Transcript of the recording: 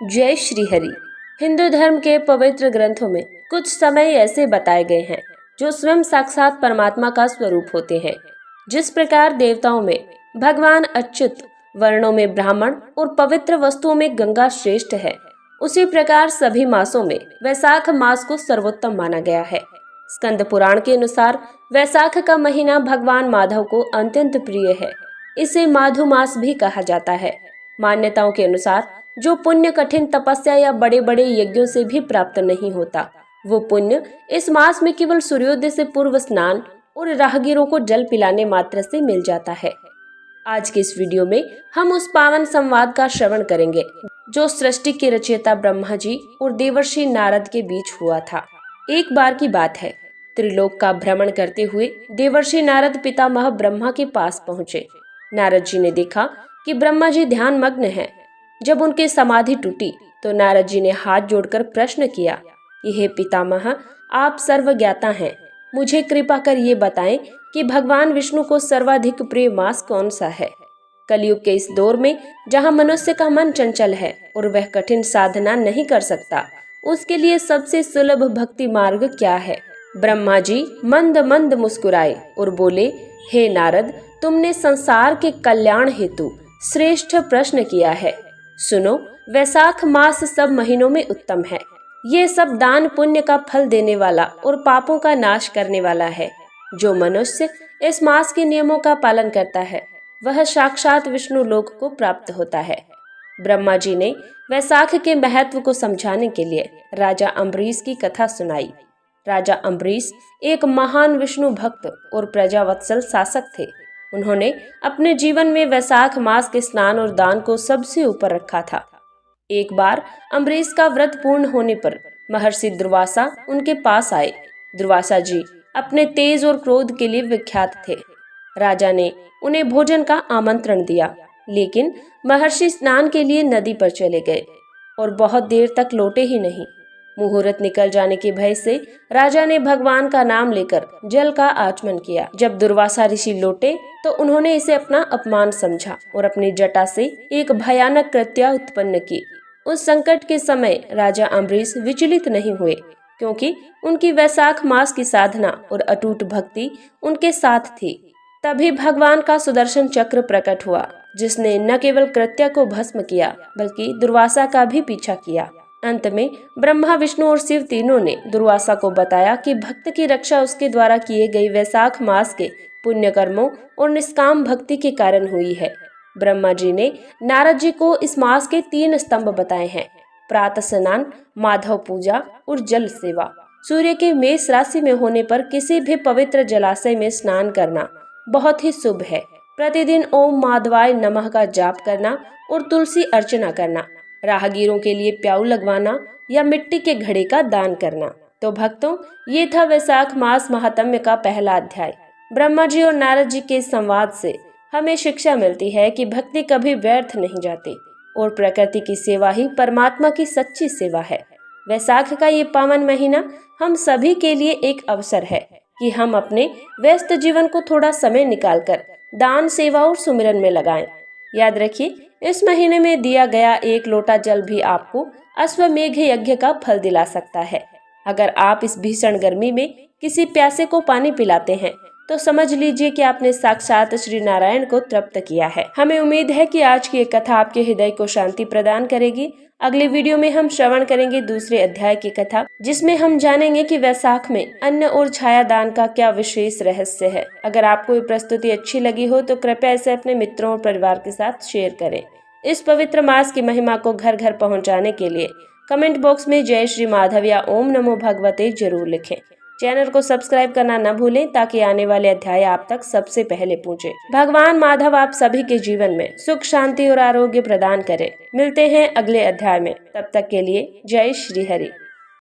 जय श्री हरि। हिंदू धर्म के पवित्र ग्रंथों में कुछ समय ऐसे बताए गए हैं जो स्वयं साक्षात परमात्मा का स्वरूप होते हैं। जिस प्रकार देवताओं में भगवान अच्युत, वर्णों में ब्राह्मण और पवित्र वस्तुओं में गंगा श्रेष्ठ है, उसी प्रकार सभी मासों में वैशाख मास को सर्वोत्तम माना गया है। स्कंद पुराण के अनुसार वैशाख का महीना भगवान माधव को अत्यंत प्रिय है। इसे माधु मास भी कहा जाता है। मान्यताओं के अनुसार जो पुण्य कठिन तपस्या या बड़े बड़े यज्ञों से भी प्राप्त नहीं होता, वो पुण्य इस मास में केवल सूर्योदय से पूर्व स्नान और राहगीरों को जल पिलाने मात्र से मिल जाता है। आज के इस वीडियो में हम उस पावन संवाद का श्रवण करेंगे जो सृष्टि के रचयिता ब्रह्मा जी और देवर्षि नारद के बीच हुआ था। एक बार की बात है, त्रिलोक का भ्रमण करते हुए देवर्षि नारद पितामह ब्रह्मा के पास पहुँचे। नारद जी ने देखा कि ब्रह्मा जी ध्यान मग्न हैं। जब उनकी समाधि टूटी तो नारद जी ने हाथ जोड़कर प्रश्न किया कि हे पितामह, आप सर्वज्ञाता हैं, मुझे कृपा कर ये बताएं कि भगवान विष्णु को सर्वाधिक प्रिय मास कौन सा है। कलयुग के इस दौर में जहाँ मनुष्य का मन चंचल है और वह कठिन साधना नहीं कर सकता, उसके लिए सबसे सुलभ भक्ति मार्ग क्या है। ब्रह्मा जी मंद मंद मुस्कुराए और बोले, हे नारद, तुमने संसार के कल्याण हेतु श्रेष्ठ प्रश्न किया है। सुनो, वैशाख मास सब महीनों में उत्तम है। ये सब दान पुण्य का फल देने वाला और पापों का नाश करने वाला है। जो मनुष्य इस मास के नियमों का पालन करता है वह साक्षात विष्णु लोक को प्राप्त होता है। ब्रह्मा जी ने वैशाख के महत्व को समझाने के लिए राजा अम्बरीश की कथा सुनाई। राजा अम्बरीश एक महान विष्णु भक्त और प्रजावत्सल शासक थे। उन्होंने अपने जीवन में वैशाख मास के स्नान और दान को सबसे ऊपर रखा था। एक बार अम्बरीश का व्रत पूर्ण होने पर महर्षि दुर्वासा उनके पास आए। दुर्वासा जी अपने तेज और क्रोध के लिए विख्यात थे। राजा ने उन्हें भोजन का आमंत्रण दिया, लेकिन महर्षि स्नान के लिए नदी पर चले गए और बहुत देर तक लौटे ही नहीं। मुहूर्त निकल जाने के भय से राजा ने भगवान का नाम लेकर जल का आचमन किया। जब दुर्वासा ऋषि लौटे तो उन्होंने इसे अपना अपमान समझा और अपनी जटा से एक भयानक कृत्या उत्पन्न की। उस संकट के समय राजा अम्बरीश विचलित नहीं हुए, क्योंकि उनकी वैशाख मास की साधना और अटूट भक्ति उनके साथ थी। तभी भगवान का सुदर्शन चक्र प्रकट हुआ, जिसने न केवल कृत्या को भस्म किया बल्कि दुर्वासा का भी पीछा किया। अंत में ब्रह्मा, विष्णु और शिव तीनों ने दुर्वासा को बताया कि भक्त की रक्षा उसके द्वारा किए गए वैशाख मास के पुण्य कर्मों और निष्काम भक्ति के कारण हुई है। ब्रह्मा जी ने नारद जी को इस मास के 3 स्तंभ बताए हैं: प्रातः स्नान, माधव पूजा और जल सेवा। सूर्य के मेष राशि में होने पर किसी भी पवित्र जलाशय में स्नान करना बहुत ही शुभ है। प्रतिदिन ओम माधवाय नमः का जाप करना और तुलसी अर्चना करना, राहगीरों के लिए प्याऊ लगवाना या मिट्टी के घड़े का दान करना। तो भक्तों, ये था वैशाख मास महात्म्य का पहला अध्याय। ब्रह्मा जी और नारद जी के संवाद से हमें शिक्षा मिलती है कि भक्ति कभी व्यर्थ नहीं जाती और प्रकृति की सेवा ही परमात्मा की सच्ची सेवा है। वैशाख का ये पावन महीना हम सभी के लिए एक अवसर है कि हम अपने व्यस्त जीवन को थोड़ा समय निकालकर दान, सेवा और सुमिरन में लगाएं। याद रखिए, इस महीने में दिया गया 1 लोटा जल भी आपको अश्वमेघ यज्ञ का फल दिला सकता है। अगर आप इस भीषण गर्मी में किसी प्यासे को पानी पिलाते हैं तो समझ लीजिए कि आपने साक्षात श्री नारायण को तृप्त किया है। हमें उम्मीद है कि आज की ये कथा आपके हृदय को शांति प्रदान करेगी। अगले वीडियो में हम श्रवण करेंगे दूसरे अध्याय की कथा, जिसमें हम जानेंगे कि वैशाख में अन्न और छाया दान का क्या विशेष रहस्य है। अगर आपको ये प्रस्तुति अच्छी लगी हो तो कृपया इसे अपने मित्रों और परिवार के साथ शेयर करें। इस पवित्र मास की महिमा को घर घर पहुंचाने के लिए कमेंट बॉक्स में जय श्री माधव या ओम नमो भगवते जरूर लिखें। चैनल को सब्सक्राइब करना न भूलें ताकि आने वाले अध्याय आप तक सबसे पहले पहुंचे। भगवान माधव आप सभी के जीवन में सुख, शांति और आरोग्य प्रदान करें। मिलते हैं अगले अध्याय में, तब तक के लिए जय श्री हरि।